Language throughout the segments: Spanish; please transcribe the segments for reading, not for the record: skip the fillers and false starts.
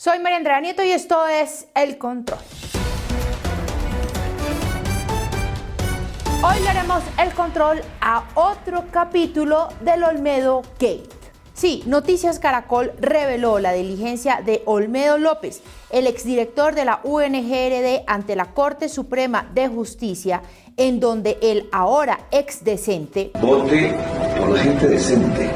Soy María Andrea Nieto y esto es El Control. Hoy le haremos el control a otro capítulo del Olmedo Gate. Sí, Noticias Caracol reveló la diligencia de Olmedo López, el exdirector de la UNGRD, ante la Corte Suprema de Justicia, en donde el ahora exdecente vote por la gente decente,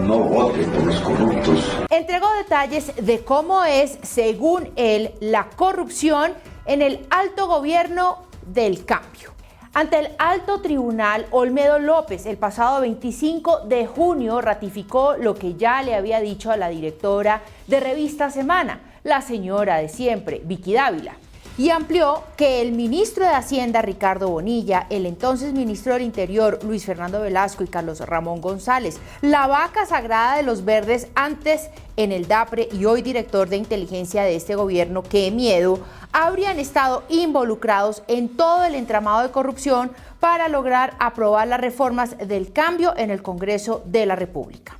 no vote por los corruptos. Entregó detalles de cómo es, según él, la corrupción en el alto gobierno del cambio. Ante el alto tribunal, Olmedo López el pasado 25 de junio ratificó lo que ya le había dicho a la directora de Revista Semana, la señora de siempre, Vicky Dávila, y amplió que el ministro de Hacienda, Ricardo Bonilla, el entonces ministro del Interior, Luis Fernando Velasco, y Carlos Ramón González, la vaca sagrada de los verdes, antes en el DAPRE y hoy director de inteligencia de este gobierno, qué miedo, habrían estado involucrados en todo el entramado de corrupción para lograr aprobar las reformas del cambio en el Congreso de la República.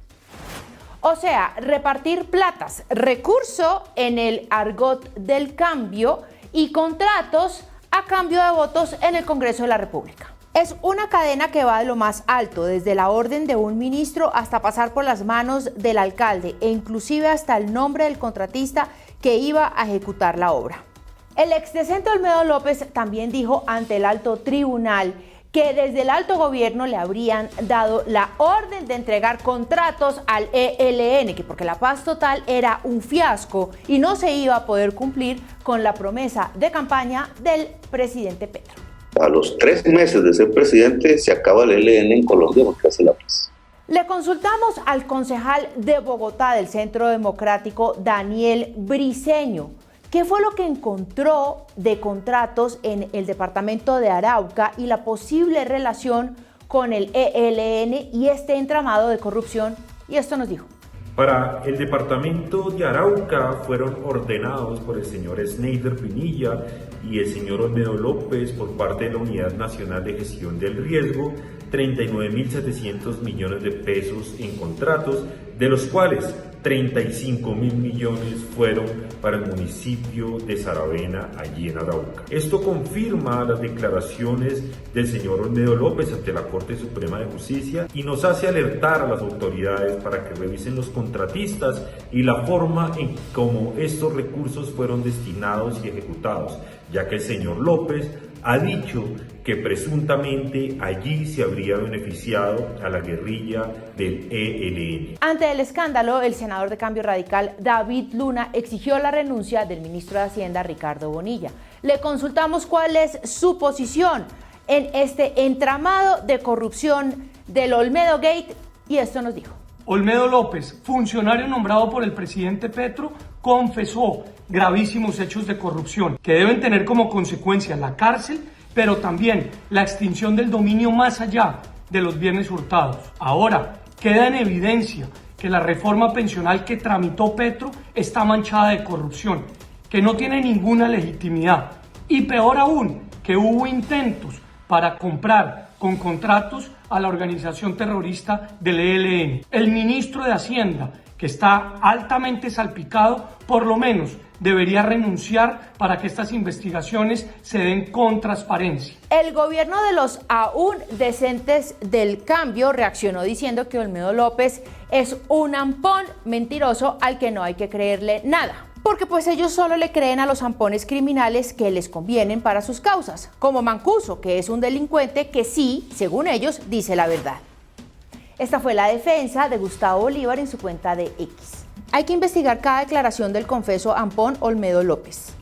O sea, repartir platas, recurso en el argot del cambio y contratos a cambio de votos en el Congreso de la República. Es una cadena que va de lo más alto, desde la orden de un ministro hasta pasar por las manos del alcalde e inclusive hasta el nombre del contratista que iba a ejecutar la obra. El exdecente Olmedo López también dijo ante el alto tribunal que desde el alto gobierno le habrían dado la orden de entregar contratos al ELN, que porque la paz total era un fiasco y no se iba a poder cumplir con la promesa de campaña del presidente Petro. A los 3 meses de ser presidente se acaba el ELN en Colombia porque hace la paz. Le consultamos al concejal de Bogotá del Centro Democrático, Daniel Briceño, ¿qué fue lo que encontró de contratos en el departamento de Arauca y la posible relación con el ELN y este entramado de corrupción? Y esto nos dijo. Para el departamento de Arauca fueron ordenados por el señor Sneider Pinilla y el señor Olmedo López por parte de la Unidad Nacional de Gestión del Riesgo 39.700 millones de pesos en contratos, de los cuales 35.000 millones fueron para el municipio de Saravena, allí en Arauca. Esto confirma las declaraciones del señor Olmedo López ante la Corte Suprema de Justicia y nos hace alertar a las autoridades para que revisen los contratistas y la forma en cómo estos recursos fueron destinados y ejecutados, ya que el señor López ha dicho que presuntamente allí se habría beneficiado a la guerrilla del ELN. Ante el escándalo, el senador de Cambio Radical, David Luna, exigió la renuncia del ministro de Hacienda, Ricardo Bonilla. Le consultamos cuál es su posición en este entramado de corrupción del Olmedo Gate y esto nos dijo. Olmedo López, funcionario nombrado por el presidente Petro, confesó gravísimos hechos de corrupción que deben tener como consecuencia la cárcel, pero también la extinción del dominio más allá de los bienes hurtados. Ahora, queda en evidencia que la reforma pensional que tramitó Petro está manchada de corrupción, que no tiene ninguna legitimidad y peor aún, que hubo intentos para comprar con contratos a la organización terrorista del ELN. El ministro de Hacienda, que está altamente salpicado, por lo menos debería renunciar para que estas investigaciones se den con transparencia. El gobierno de los aún decentes del cambio reaccionó diciendo que Olmedo López es un ampón mentiroso al que no hay que creerle nada. Porque pues ellos solo le creen a los ampones criminales que les convienen para sus causas, como Mancuso, que es un delincuente que sí, según ellos, dice la verdad. Esta fue la defensa de Gustavo Bolívar en su cuenta de X. Hay que investigar cada declaración del confeso ampón Olmedo López.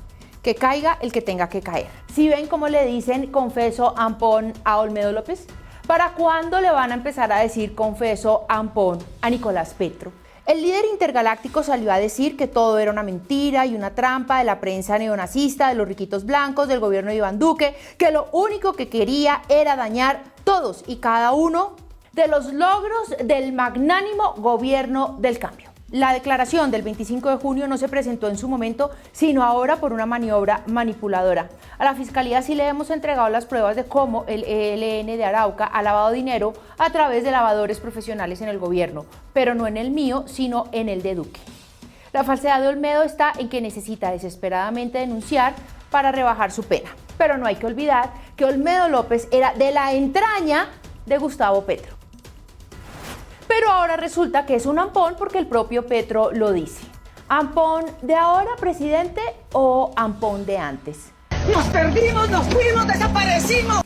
Que caiga el que tenga que caer. ¿Sí ven cómo le dicen confeso ampón a Olmedo López? ¿Para cuándo le van a empezar a decir confeso ampón a Nicolás Petro? El líder intergaláctico salió a decir que todo era una mentira y una trampa de la prensa neonazista, de los riquitos blancos, del gobierno de Iván Duque, que lo único que quería era dañar todos y cada uno de los logros del magnánimo gobierno del cambio. La declaración del 25 de junio no se presentó en su momento, sino ahora por una maniobra manipuladora. A la Fiscalía sí le hemos entregado las pruebas de cómo el ELN de Arauca ha lavado dinero a través de lavadores profesionales en el gobierno, pero no en el mío, sino en el de Duque. La falsedad de Olmedo está en que necesita desesperadamente denunciar para rebajar su pena. Pero no hay que olvidar que Olmedo López era de la entraña de Gustavo Petro. Pero ahora resulta que es un ampón porque el propio Petro lo dice. ¿Ampón de ahora, presidente, o ampón de antes? Nos perdimos, nos fuimos, desaparecimos.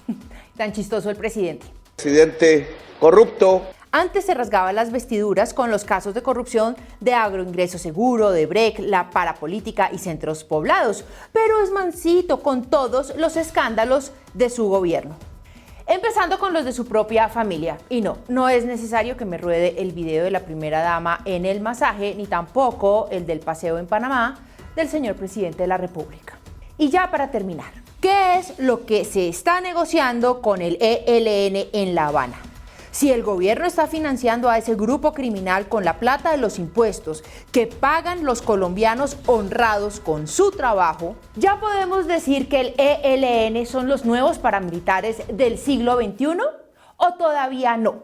Tan chistoso el presidente. Presidente corrupto. Antes se rasgaba las vestiduras con los casos de corrupción de Agroingreso Seguro, de Brecht, la Parapolítica y Centros Poblados, pero es mansito con todos los escándalos de su gobierno. Empezando con los de su propia familia. Y no es necesario que me ruede el video de la primera dama en el masaje, ni tampoco el del paseo en Panamá del señor presidente de la República. Y ya para terminar, ¿qué es lo que se está negociando con el ELN en La Habana? Si el gobierno está financiando a ese grupo criminal con la plata de los impuestos que pagan los colombianos honrados con su trabajo, ¿ya podemos decir que el ELN son los nuevos paramilitares del siglo XXI? ¿O todavía no?